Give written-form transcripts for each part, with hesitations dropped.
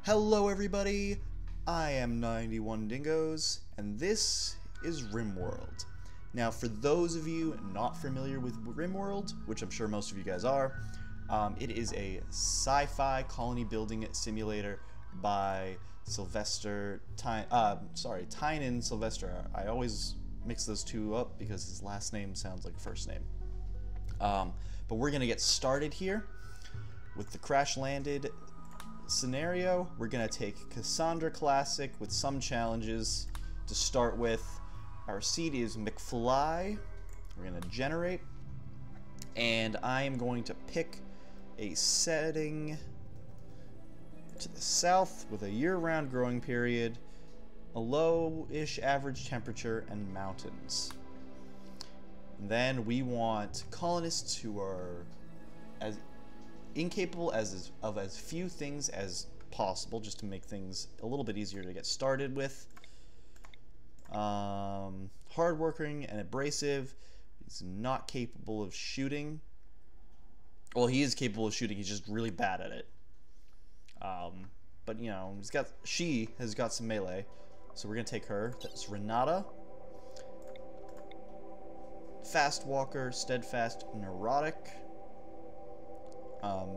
Hello everybody, I am 91 Dingoes, and this is RimWorld. Now for those of you not familiar with RimWorld, which I'm sure most of you guys are, it is a sci-fi colony building simulator by Tynan Sylvester. I always mix those two up because his last name sounds like first name. But we're gonna get started here with the crash landed scenario. We're gonna take Cassandra Classic with some challenges to start with. Our seed is McFly. We're gonna generate, and I am going to pick a setting to the south with a year-round growing period, a low-ish average temperature, and mountains. And then we want colonists who are as incapable of as few things as possible, just to make things a little bit easier to get started with. Hardworking and abrasive. He's not capable of shooting. Well, he is capable of shooting. He's just really bad at it. But you know, she has got some melee, so we're gonna take her. That's Renata. Fast walker, steadfast, neurotic.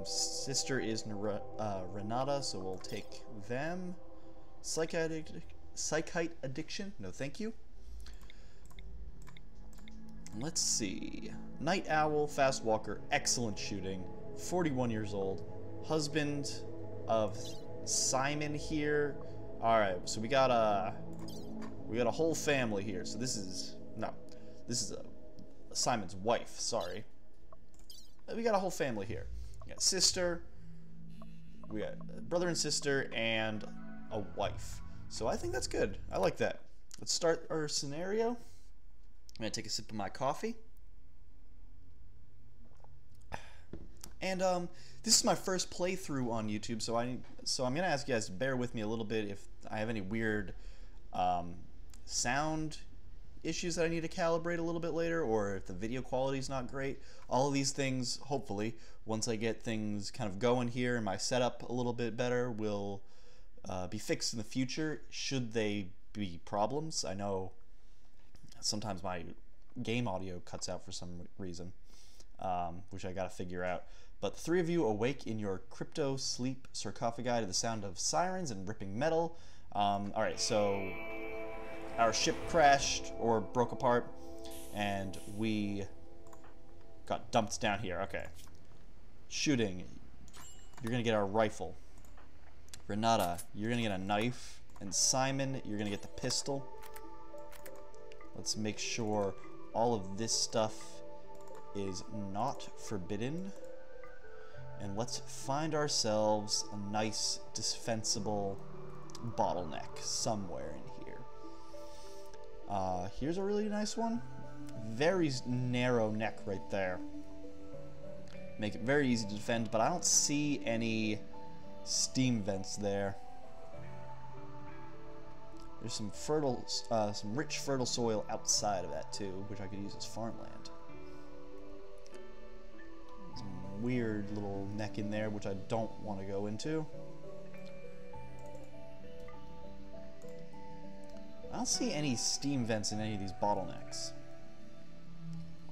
Sister is Renata, so we'll take them. Psychite addiction? No, thank you. Let's see. Night owl, fast walker, excellent shooting, 41 years old, husband of Simon here. All right, so we got a whole family here. So this is Simon's wife. Sorry, we got a whole family here. We got sister, we got brother and sister, and a wife. So I think that's good. I like that. Let's start our scenario. I'm gonna take a sip of my coffee. And this is my first playthrough on YouTube, so I'm gonna ask you guys to bear with me a little bit if I have any weird sound issues that I need to calibrate a little bit later, or if the video quality is not great. All of these things, hopefully, once I get things kind of going here and my setup a little bit better, will be fixed in the future, should they be problems. I know sometimes my game audio cuts out for some reason, which I gotta figure out. But the three of you awake in your crypto sleep sarcophagi to the sound of sirens and ripping metal. Alright, so our ship crashed or broke apart, and we got dumped down here. Okay. Shooting. You're gonna get our rifle. Renata, you're gonna get a knife. And Simon, you're gonna get the pistol. Let's make sure all of this stuff is not forbidden. And let's find ourselves a nice, defensible bottleneck somewhere in here. Here's a really nice one. Very narrow neck right there. Make it very easy to defend, but I don't see any steam vents there. There's some rich fertile soil outside of that too, which I could use as farmland. Some weird little neck in there, which I don't want to go into. I don't see any steam vents in any of these bottlenecks,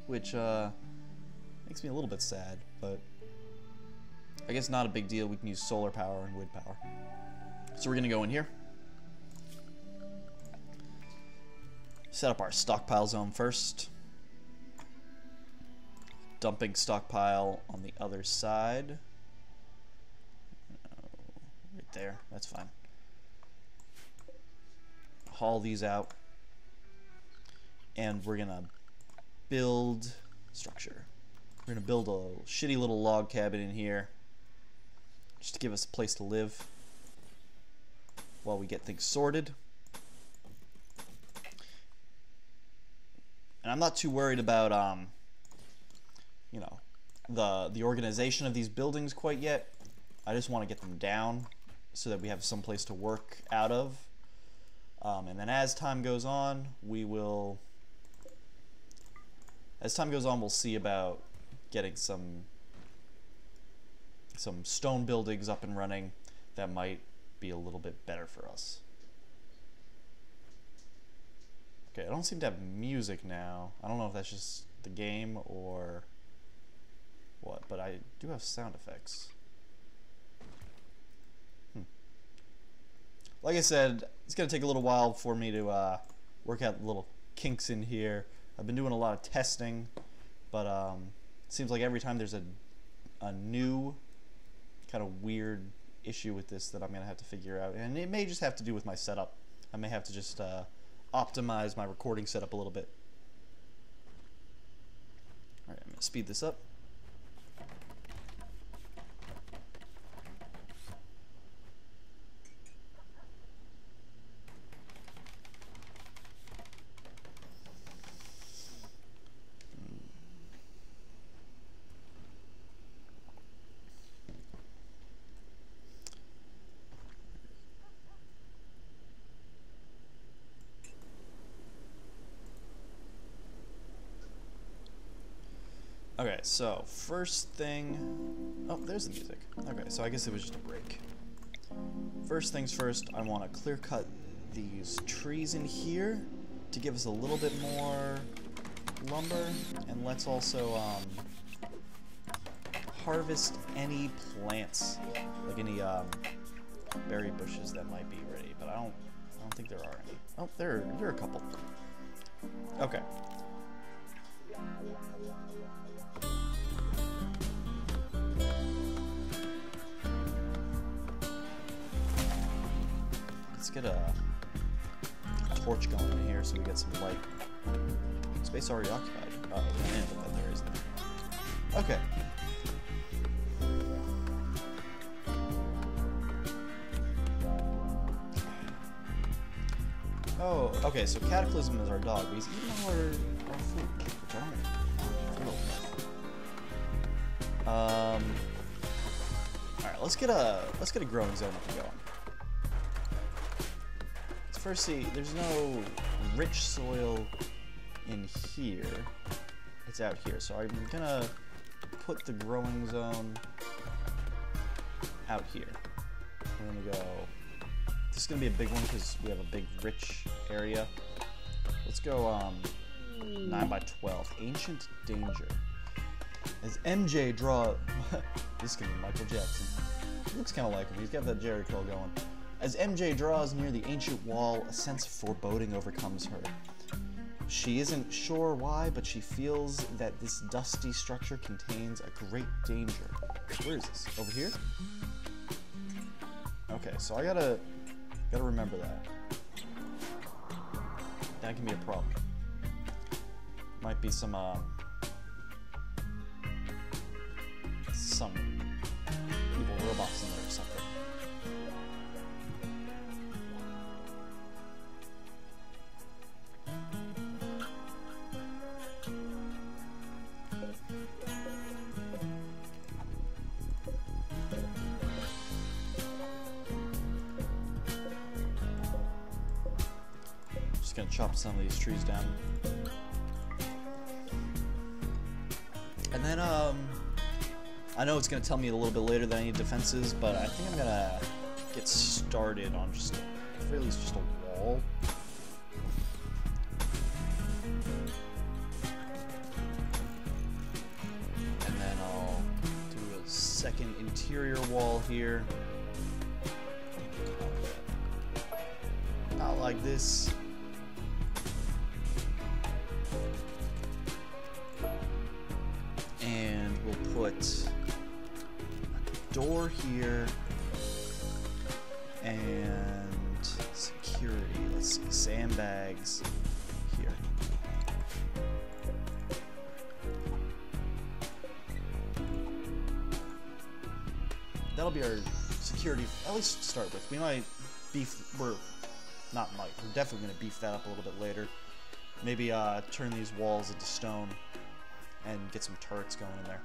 which makes me a little bit sad, but I guess not a big deal. We can use solar power and wind power. So we're gonna go in here, set up our stockpile zone first. Dumping stockpile on the other side. Right there, that's fine. Haul these out, and we're gonna build structure. We're gonna build a shitty little log cabin in here, just to give us a place to live while we get things sorted. And I'm not too worried about you know, the organization of these buildings quite yet. I just want to get them down so that we have some place to work out of. And then as time goes on, we'll see about getting some stone buildings up and running that might be a little bit better for us. Okay, I don't seem to have music now. I don't know if that's just the game or what, but I do have sound effects. Like I said, it's going to take a little while for me to work out the little kinks in here. I've been doing a lot of testing, but it seems like every time there's a new kind of weird issue with this that I'm going to have to figure out. And it may just have to do with my setup. I may have to just optimize my recording setup a little bit. Alright, I'm going to speed this up. Okay, so first thing, oh, there's the music. Okay, so I guess it was just a break. First things first, I want to clear cut these trees in here to give us a little bit more lumber, and let's also harvest any plants, like any berry bushes that might be ready, but I don't think there are any. Oh, there are a couple. Okay. Let's get a torch going in here so we get some light. Space already occupied. Oh, man, but there isn't. Okay. Oh, okay, so Cataclysm is our dog, but he's eating all our food, which I don't know. Alright, let's get a growing zone up and going. Let's first see, there's no rich soil in here. It's out here, so I'm gonna put the growing zone out here. We're gonna go. This is gonna be a big one because we have a big rich area. Let's go 9 by 12. Ancient Danger. As MJ draw, this is gonna be Michael Jackson. He looks kind of like him. He's got that Jerry curl going. As MJ draws near the ancient wall, a sense of foreboding overcomes her. She isn't sure why, but she feels that this dusty structure contains a great danger. Where is this? Over here? Okay, so I gotta remember that. That can be a problem. Might be some evil robots in there or something. Just gonna chop some of these trees down. And then, I know it's gonna tell me a little bit later that I need defenses, but I think I'm gonna get started on just, at least just a wall. And then I'll do a second interior wall here. Not like this. And we'll put a door here and security. Let's see, sandbags here. That'll be our security, at least to start with. We might we're definitely going to beef that up a little bit later. Maybe turn these walls into stone and get some turrets going in there.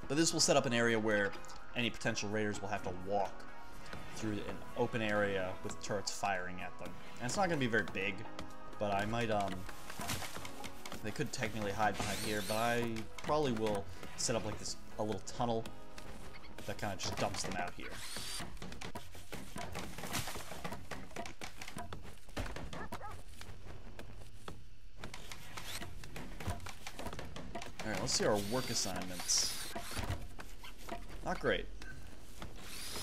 But this will set up an area where any potential raiders will have to walk through an open area with turrets firing at them. And it's not going to be very big, but I might, they could technically hide behind here, but I probably will set up like this, a little tunnel that kind of just dumps them out here. Alright, let's see our work assignments. Not great.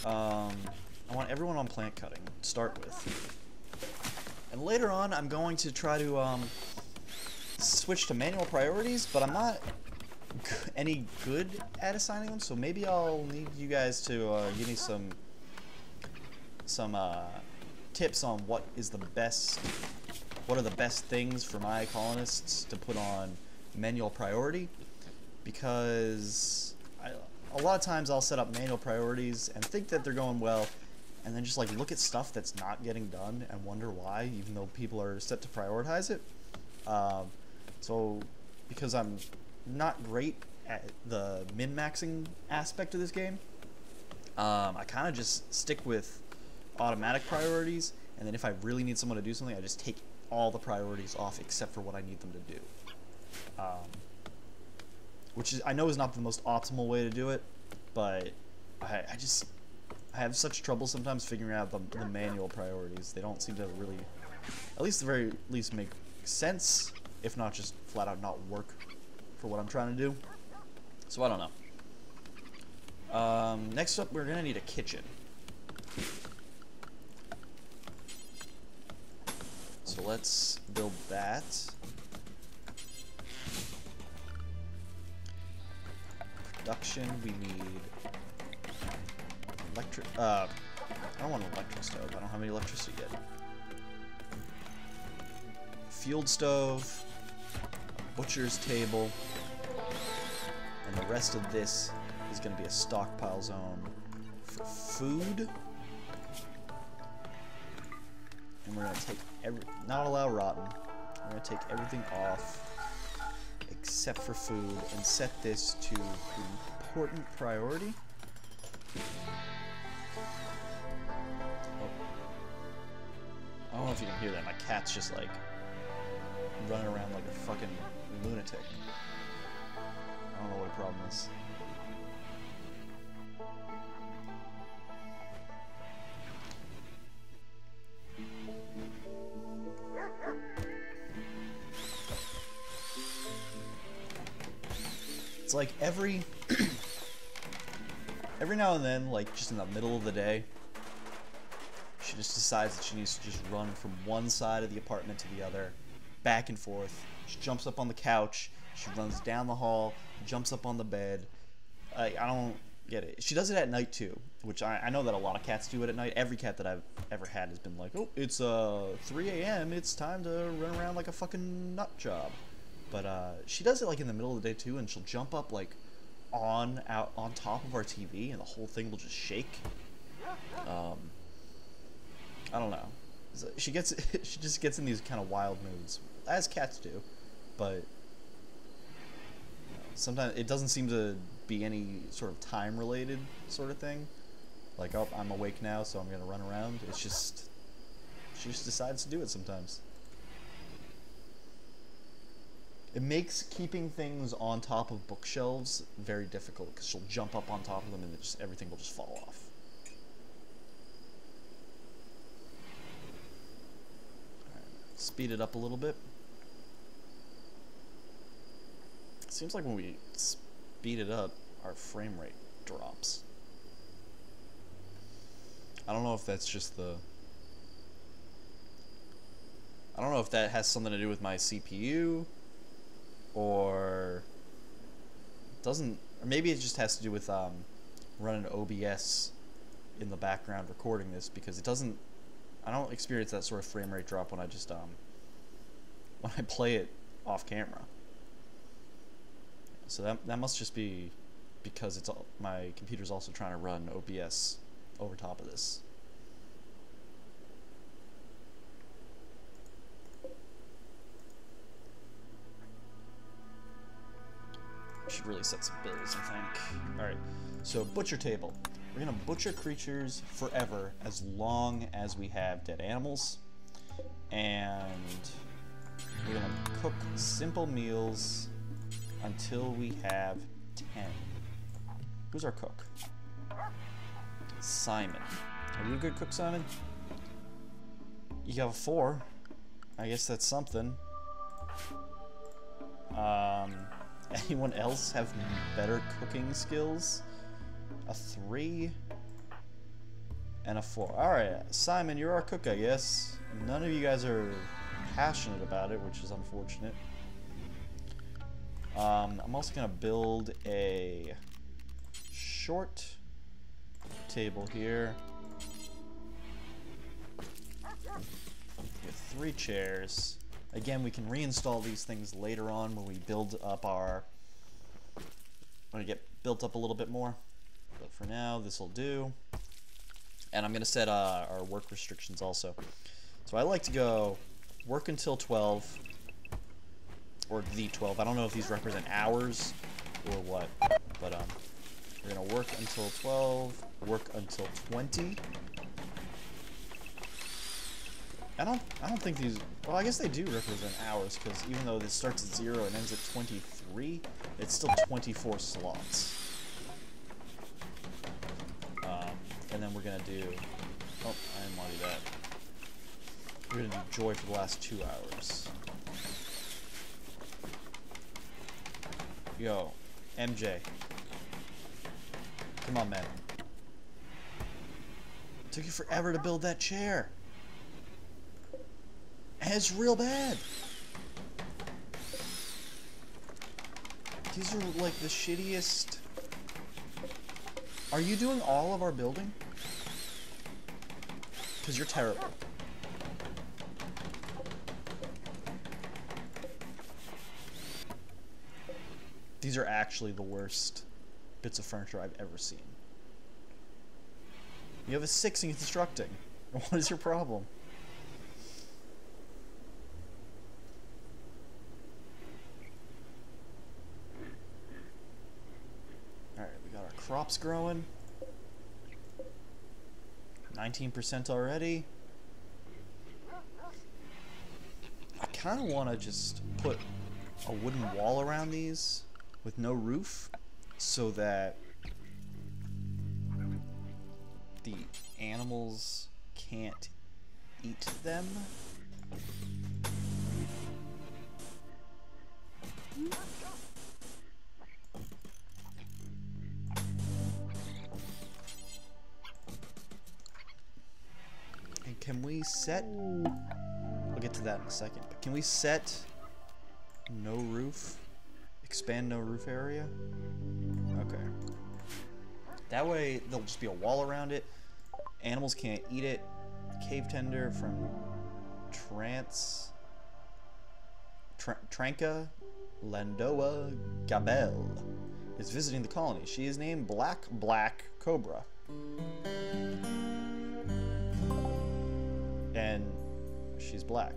I want everyone on plant cutting to start with. And later on, I'm going to try to switch to manual priorities, but I'm not any good at assigning them, so maybe I'll need you guys to give me some tips on what are the best things for my colonists to put on manual priority, because a lot of times I'll set up manual priorities and think that they're going well, and then just like look at stuff that's not getting done and wonder why, even though people are set to prioritize it. So because I'm not great at the min-maxing aspect of this game, I kind of just stick with automatic priorities, and then if I really need someone to do something, I just take all the priorities off except for what I need them to do. Which I know is not the most optimal way to do it, but I have such trouble sometimes figuring out the manual priorities. They don't seem to really, at least the very least, make sense, if not just flat out not work for what I'm trying to do. So I don't know. Next up, we're gonna need a kitchen. So let's build that. Production, we need electric, I don't want an electric stove, I don't have any electricity yet. Field stove, butcher's table, and the rest of this is going to be a stockpile zone for food. And we're going to take not allow rotten, we're going to take everything off except for food, and set this to important priority. Oh. I don't know if you can hear that. My cat's just like running around like a fucking lunatic. I don't know what the problem is. It's like every now and then, like just in the middle of the day, she just decides that she needs to just run from one side of the apartment to the other, back and forth. She jumps up on the couch, she runs down the hall, jumps up on the bed. I don't get it. She does it at night too, which I know that a lot of cats do it at night. Every cat that I've ever had has been like, oh, it's 3 a.m., it's time to run around like a fucking nut job. But she does it like in the middle of the day too, and she'll jump up like on top of our TV, and the whole thing will just shake. I don't know. She just gets in these kind of wild moods, as cats do. But sometimes it doesn't seem to be any sort of time related sort of thing. Like, oh, I'm awake now, so I'm gonna run around. It's just she just decides to do it sometimes. It makes keeping things on top of bookshelves very difficult, because she'll jump up on top of them and everything will just fall off. Alright, speed it up a little bit. It seems like when we speed it up, our frame rate drops. I don't know if that's just the... I don't know if that has something to do with my CPU, or doesn't, or maybe it just has to do with running OBS in the background recording this, because it doesn't, I don't experience that sort of frame rate drop when I just when I play it off camera. So that must just be because it's my computer's also trying to run OBS over top of this. Should really set some bills, I think. Alright, so butcher table. We're gonna butcher creatures forever as long as we have dead animals. And we're gonna cook simple meals until we have 10. Who's our cook? Simon. Are you a good cook, Simon? You have a 4. I guess that's something. Anyone else have better cooking skills? A 3 and a 4. Alright, Simon, you're our cook, I guess. None of you guys are passionate about it, which is unfortunate. I'm also going to build a short table here with 3 chairs. Again, we can reinstall these things later on when we build up when we get built up a little bit more. But for now, this will do. And I'm going to set our work restrictions also. So I like to go work until 12, or the 12. I don't know if these represent hours or what, but we're going to work until 12, work until 20. I don't think these, well, I guess they do represent hours, because even though this starts at 0 and ends at 23, it's still 24 slots. And then we're gonna do, oh, I didn't want to do that. We're gonna do joy for the last 2 hours. Yo, MJ. Come on, man. It took you forever to build that chair. And it's real bad. These are like the shittiest. Are you doing all of our building? Because you're terrible. These are actually the worst bits of furniture I've ever seen. You have a 6 in constructing. What is your problem? Alright, we got our crops growing. 19% already. I kind of want to just put a wooden wall around these with no roof so that the animals can't eat them. And can we set, I'll get to that in a second, but can we set no roof? Expand no roof area? Okay. That way there'll just be a wall around it. Animals can't eat it. Cave tender from Tranca Landoa Gabel is visiting the colony. She is named Black Cobra. And she's black.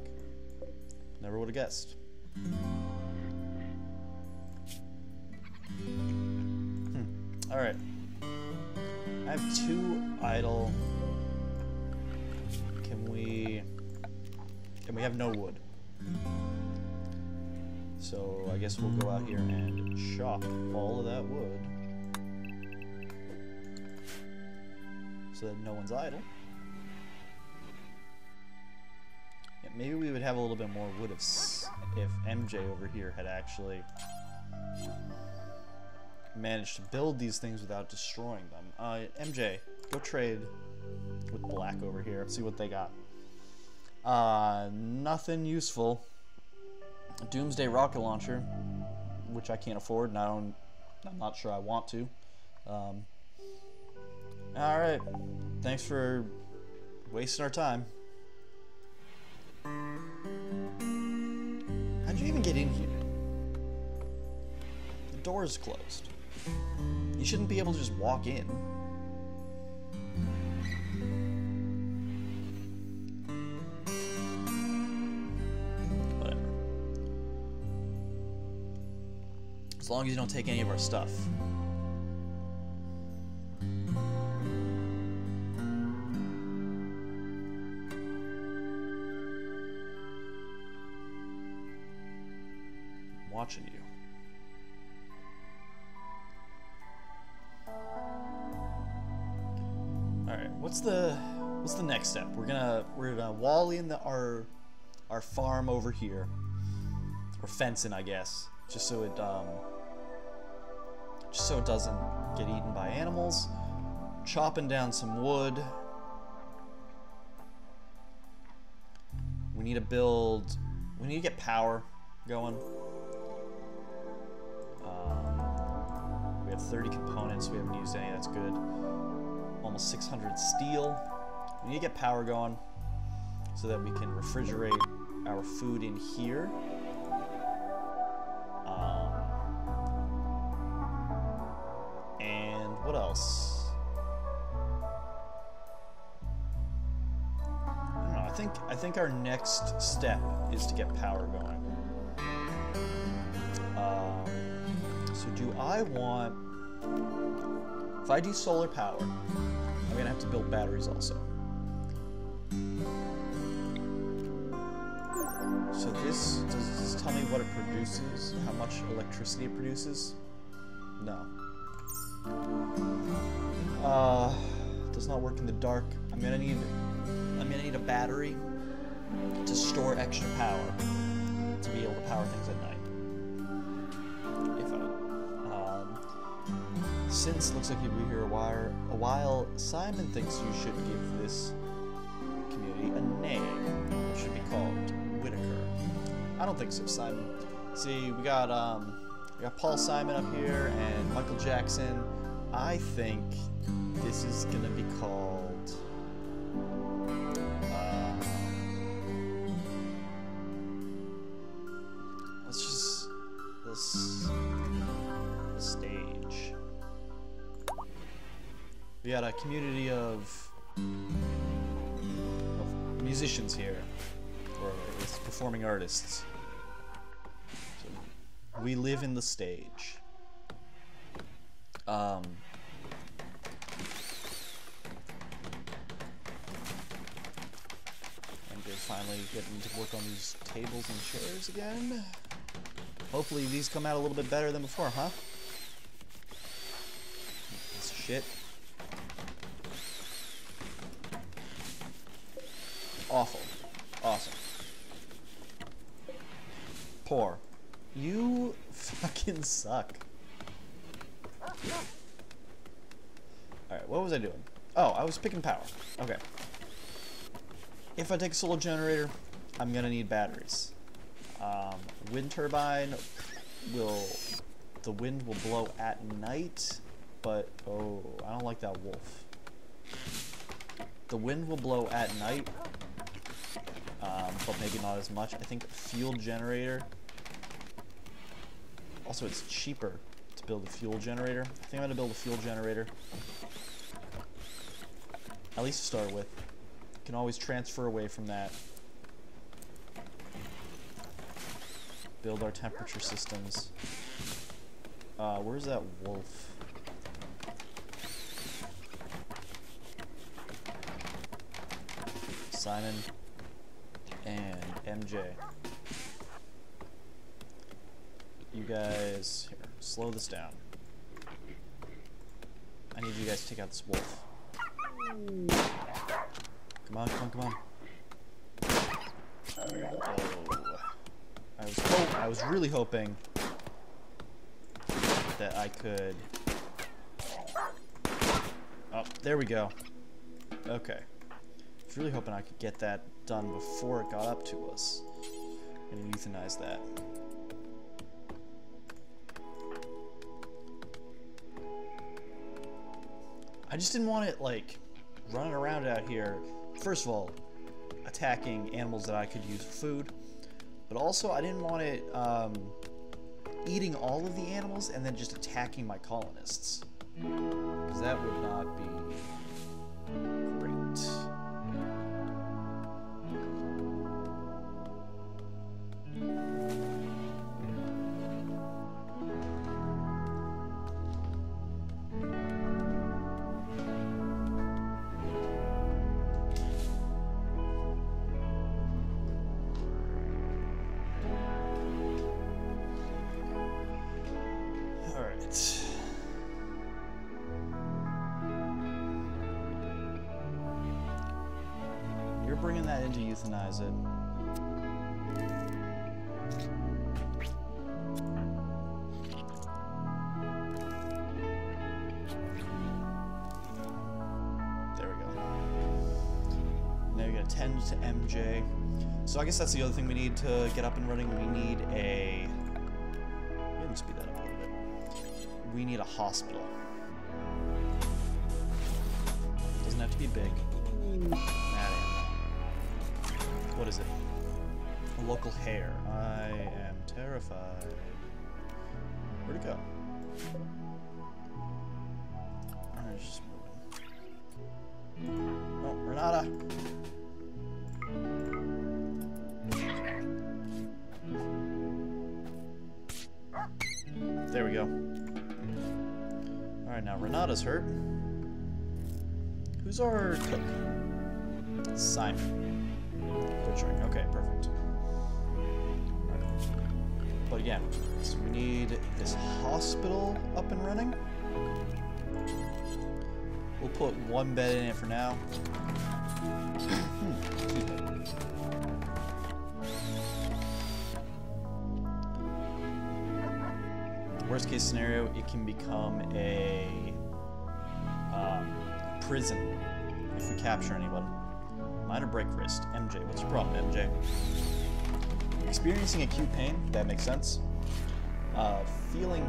Never would have guessed. Alright. I have 2 idle. And we have no wood. So I guess we'll go out here and chop all of that wood so that no one's idle. Yeah, maybe we would have a little bit more wood if MJ over here had actually managed to build these things without destroying them. MJ, go trade with Black over here. See what they got. Nothing useful. A Doomsday rocket launcher, which I can't afford, and I'm not sure I want to. Alright. Thanks for wasting our time. How'd you even get in here? The door is closed. You shouldn't be able to just walk in. Whatever. As long as you don't take any of our stuff. I'm watching you. What's the next step? We're gonna wall in our farm over here, or fence in, I guess, just so it doesn't get eaten by animals. Chopping down some wood. We need to build. We need to get power going. We have 30 components. We haven't used any. That's good. Almost 600 steel. We need to get power going so that we can refrigerate our food in here. And what else? I don't know. I think our next step is to get power going. So do I want? If I do solar power, I'm gonna have to build batteries also. So does this tell me what it produces? How much electricity it produces? No. Does not work in the dark. I'm gonna need a battery to store extra power to be able to power things at night. Since looks like you'll be here a while, Simon thinks you should give this community a name. It should be called Whitaker. I don't think so, Simon. See, we got Paul Simon up here and Michael Jackson. I think this is gonna be called the stage. We got a community of musicians here, or at least performing artists. So we live in the stage. I'm finally getting to work on these tables and chairs again. Hopefully these come out a little bit better than before, huh? This shit. Awful. Awesome. Poor. You fucking suck. Alright, what was I doing? Oh, I was picking power. Okay. If I take a solar generator, I'm gonna need batteries. Wind turbine the wind will blow at night, but oh, I don't like that wolf. The wind will blow at night, but maybe not as much. I think fuel generator. Also, it's cheaper to build a fuel generator. I think I'm gonna build a fuel generator. At least to start with. You can always transfer away from that. Build our temperature systems. Where's that wolf? Simon and MJ. You guys, here, slow this down. I need you guys to take out this wolf. Come on, come on, come on. Oh. I was really hoping that I could... Oh, there we go. Okay. I was really hoping I could get that done before it got up to us. I'm gonna euthanize that. I just didn't want it, like, running around out here. First of all, attacking animals that I could use for food. But also, I didn't want it eating all of the animals and then just attacking my colonists. Because that would not be great. bringing that in to euthanize it. There we go. Now we gotta tend to MJ. So I guess that's the other thing we need to get up and running. We need a... Let me speed that up a little bit. We need a hospital. Doesn't have to be big. What is it? A local hare. I am terrified. Where'd it go? Alright, it's just moving. Oh, Renata! There we go. Alright, now Renata's hurt. Who's our cook? Simon. Butchering. Okay, perfect. Right. But again, so we need this hospital up and running. We'll put one bed in it for now. Worst case scenario, it can become a prison if we capture anyone. Minor break wrist. MJ, what's your problem, MJ? Experiencing acute pain. That makes sense. Feeling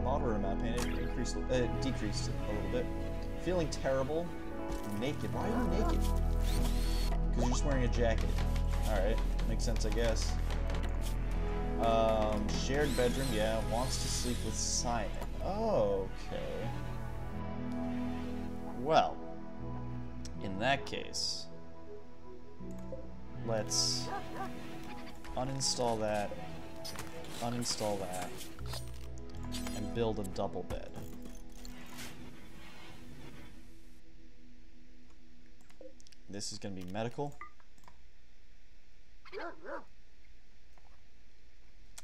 moderate amount of pain. It decreased a little bit. Feeling terrible. Naked. Why are you naked? Because you're just wearing a jacket. All right, makes sense, I guess. Shared bedroom. Yeah, wants to sleep with Simon. Oh, okay. Well, in that case, let's uninstall that, and build a double bed. This is going to be medical.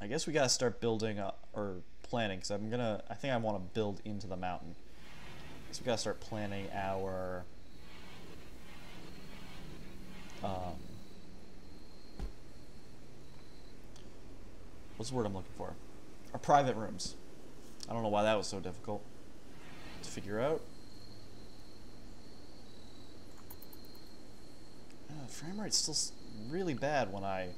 I guess we gotta start building or planning, because I think I want to build into the mountain. So we gotta start planning our what's the word I'm looking for? Our private rooms. I don't know why that was so difficult to figure out. Frame rate's still really bad when I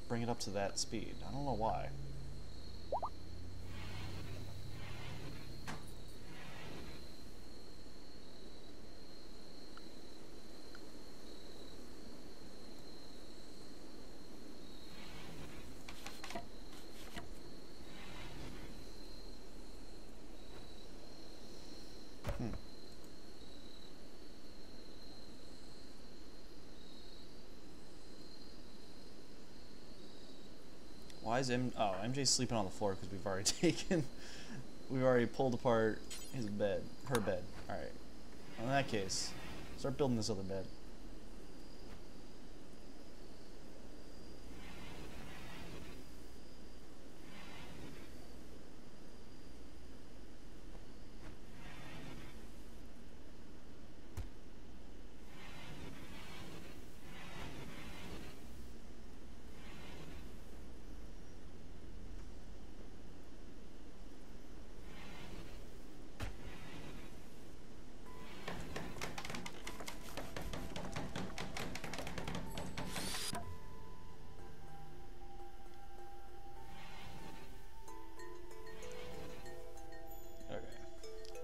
bring it up to that speed. I don't know why. Why is MJ's sleeping on the floor because we've already pulled apart her bed. Alright. In that case, start building this other bed.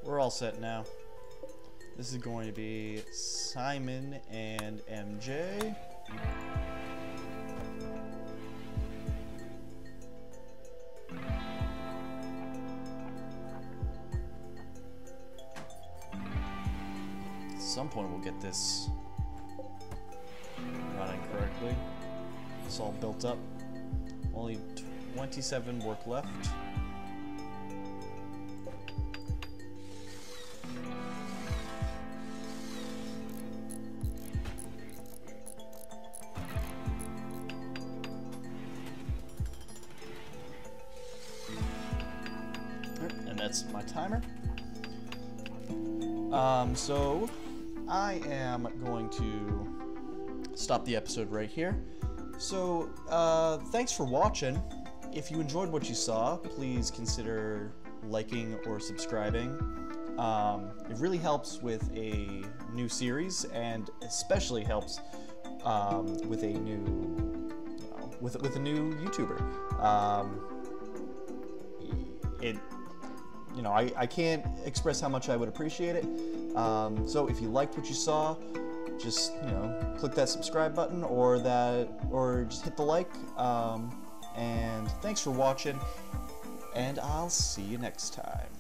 We're all set now. This is going to be Simon and MJ. At some point we'll get this running correctly. It's all built up. Only 27 work left. That's my timer. So I am going to stop the episode right here. So, thanks for watching. If you enjoyed what you saw, please consider liking or subscribing. It really helps with a new series, and especially helps with a new, with a new YouTuber. I can't express how much I would appreciate it. So if you liked what you saw, just click that subscribe button or just hit the like. And thanks for watching, and I'll see you next time.